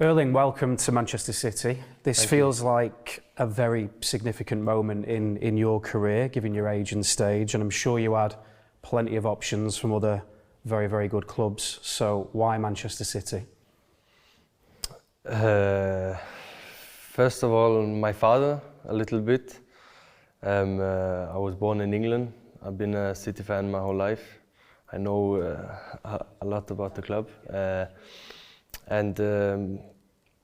Erling, welcome to Manchester City. This feels like a very significant moment in your career, given your age and stage, and I'm sure you had plenty of options from other very, very good clubs. So why Manchester City? First of all, my father, a little bit. I was born in England. I've been a City fan my whole life. I know a lot about the club. And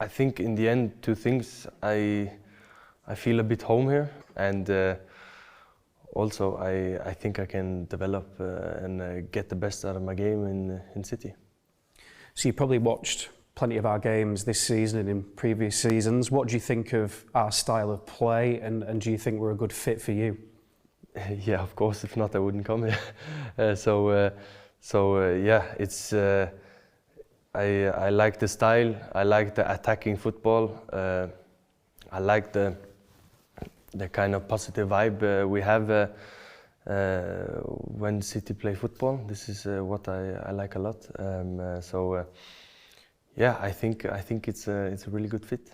I think in the end, two things. I feel a bit home here, and also I think I can develop and get the best out of my game in City. So you probably watched plenty of our games this season and in previous seasons. What do you think of our style of play, and do you think we're a good fit for you? Yeah, of course. If not, I wouldn't come here. Yeah, it's. I like the style. I like the attacking football. I like the kind of positive vibe we have when City play football. This is what I like a lot. Yeah, I think it's a really good fit.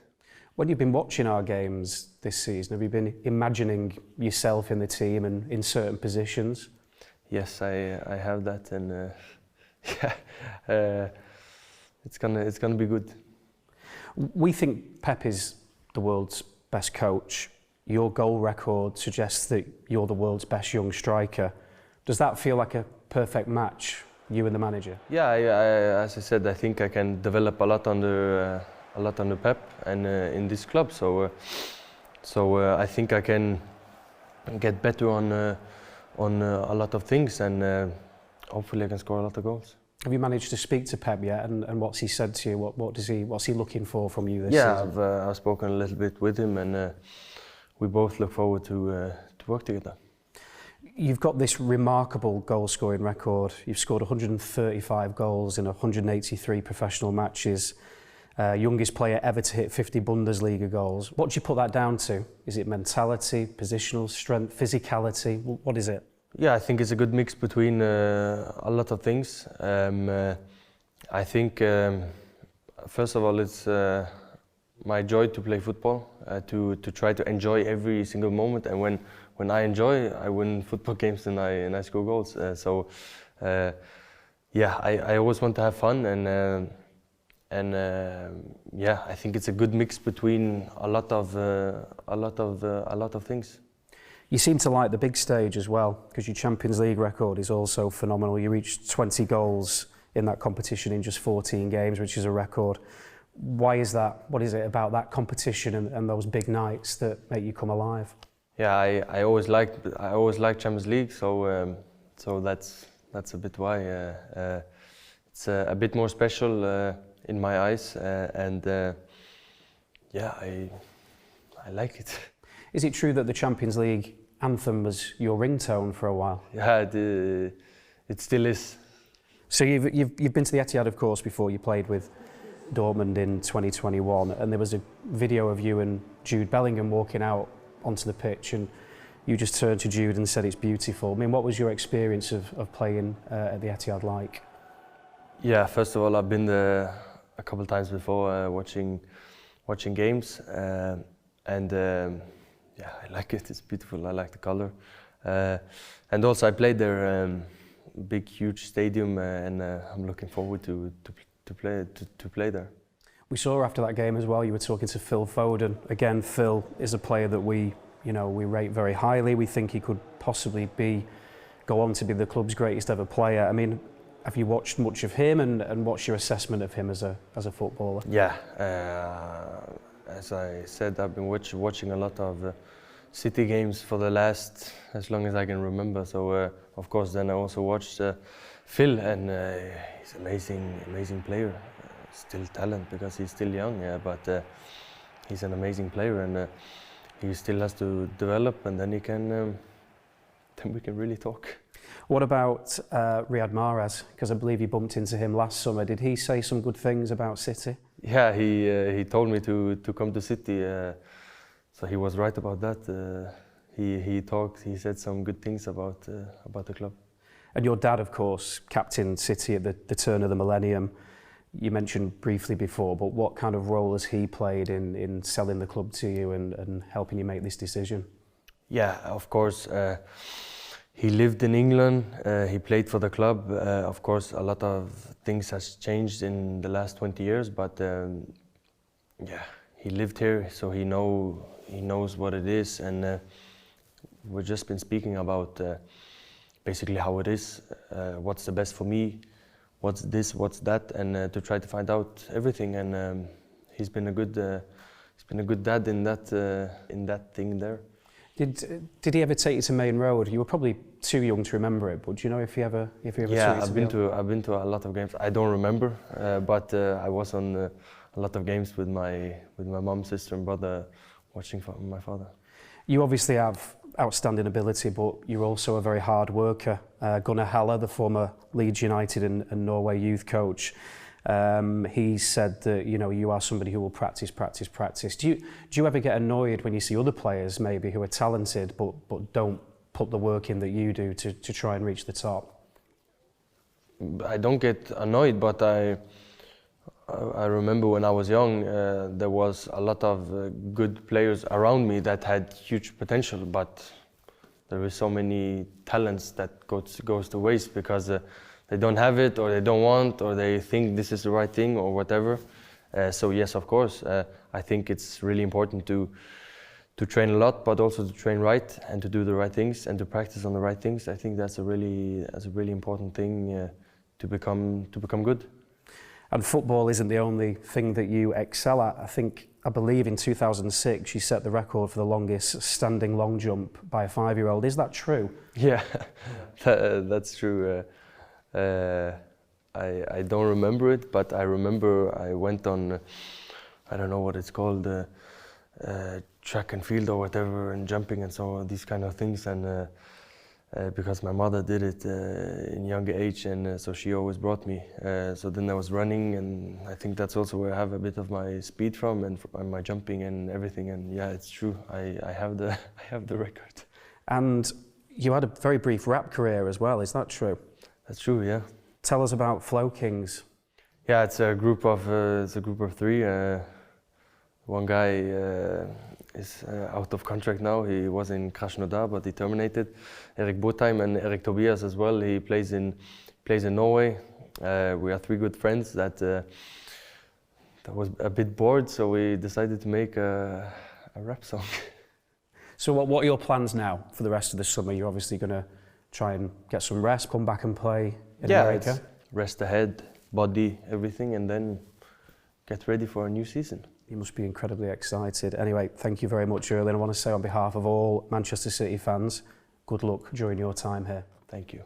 When you've been watching our games this season, have you been imagining yourself in the team and in certain positions? Yes, I have that, and yeah, it's gonna be good. We think Pep is the world's best coach. Your goal record suggests that you're the world's best young striker. Does that feel like a perfect match, you and the manager? Yeah, as I said, I think I can develop a lot under Pep and in this club. So I think I can get better on a lot of things, and hopefully I can score a lot of goals. Have you managed to speak to Pep yet, and what's he said to you? What's he looking for from you this season? Yeah, I've spoken a little bit with him, and we both look forward to work together. You've got this remarkable goal-scoring record. You've scored 135 goals in 183 professional matches. Youngest player ever to hit 50 Bundesliga goals. What do you put that down to? Is it mentality, positional strength, physicality? What is it? Yeah, I think it's a good mix between a lot of things. I think, first of all, it's my joy to play football, to try to enjoy every single moment. And when I enjoy, I win football games and I score goals. Yeah, I always want to have fun, and yeah, I think it's a good mix between a lot of things. You seem to like the big stage as well, because your Champions League record is also phenomenal. You reached 20 goals in that competition in just 14 games, which is a record. Why is that? What is it about that competition and those big nights that make you come alive? Yeah, I always liked Champions League, so that's a bit why. It's a bit more special in my eyes, and yeah, I like it. Is it true that the Champions League anthem was your ringtone for a while? Yeah, it still is. So you've been to the Etihad, of course, before. You played with Dortmund in 2021, and there was a video of you and Jude Bellingham walking out onto the pitch, and you just turned to Jude and said it's beautiful. I mean, what was your experience of playing at the Etihad like? Yeah, first of all, I've been there a couple of times before watching games, and yeah, I like it. It's beautiful. I like the color, and also I played there, big, huge stadium, and I'm looking forward to play there. We saw after that game as well. You were talking to Phil Foden. Again, Phil is a player that we rate very highly. We think he could possibly go on to be the club's greatest ever player. I mean, have you watched much of him, and what's your assessment of him as a footballer? Yeah. As I said, I've been watching a lot of City games for the last, as long as I can remember. So of course, then I also watched Phil, and he's an amazing player. Still talent because he's still young, yeah, but he's an amazing player, and he still has to develop, and then we can really talk. What about Riyad Mahrez? Because I believe you bumped into him last summer. Did he say some good things about City? Yeah, he told me to come to City, so he was right about that. He said some good things about the club. And your dad, of course, captained City at the turn of the millennium. you mentioned briefly before, but what kind of role has he played in selling the club to you and helping you make this decision? Yeah, of course. He lived in England, he played for the club. Of course, a lot of things has changed in the last 20 years, but yeah, he lived here, so he knows what it is, and we've just been speaking about basically how it is, what's the best for me, what's this, what's that, and to try to find out everything. And he's been a good dad in that thing there. Did he ever take you to Main Road? You were probably too young to remember it, but do you know if he ever Yeah, took you to I've been to a lot of games. I don't remember, but I was on a lot of games with my mom, sister, and brother, watching my father. You obviously have outstanding ability, but you're also a very hard worker. Gunnar Halle, the former Leeds United and Norway youth coach, he said that you are somebody who will practice. Do you ever get annoyed when you see other players maybe who are talented but don't put the work in that you do to try and reach the top? I don't get annoyed, but I remember when I was young, there was a lot of good players around me that had huge potential, but there were so many talents that goes to waste because they don't have it, or they don't want, or they think this is the right thing, or whatever. So yes, of course, I think it's really important to train a lot, but also to train right and to do the right things and to practice on the right things. I think that's a really important thing to become good. And football isn't the only thing that you excel at. I believe in 2006 you set the record for the longest standing long jump by a 5-year-old. Is that true? Yeah, that's true. I don't remember it, but I remember I went on, I don't know what it's called, track and field or whatever, and jumping and so on, these kind of things, and because my mother did it in younger age, and so she always brought me. So then I was running, and I think that's also where I have a bit of my speed from, and my jumping and everything. And yeah, it's true. I have the record. And you had a very brief rap career as well. Is that true? That's true. Yeah. Tell us about Flow Kings. Yeah, it's a group of 3. One guy is out of contract now. He was in Krasnodar, but he terminated. Erik Botheim and Erik Tobias as well. He plays in Norway. We are 3 good friends that was a bit bored, so we decided to make a rap song. So what are your plans now for the rest of the summer? You're obviously going to try and get some rest, come back and play in America? Yeah, rest the head, body, everything, and then get ready for a new season. You must be incredibly excited. Anyway, thank you very much, Erling. I want to say on behalf of all Manchester City fans, good luck during your time here. Thank you.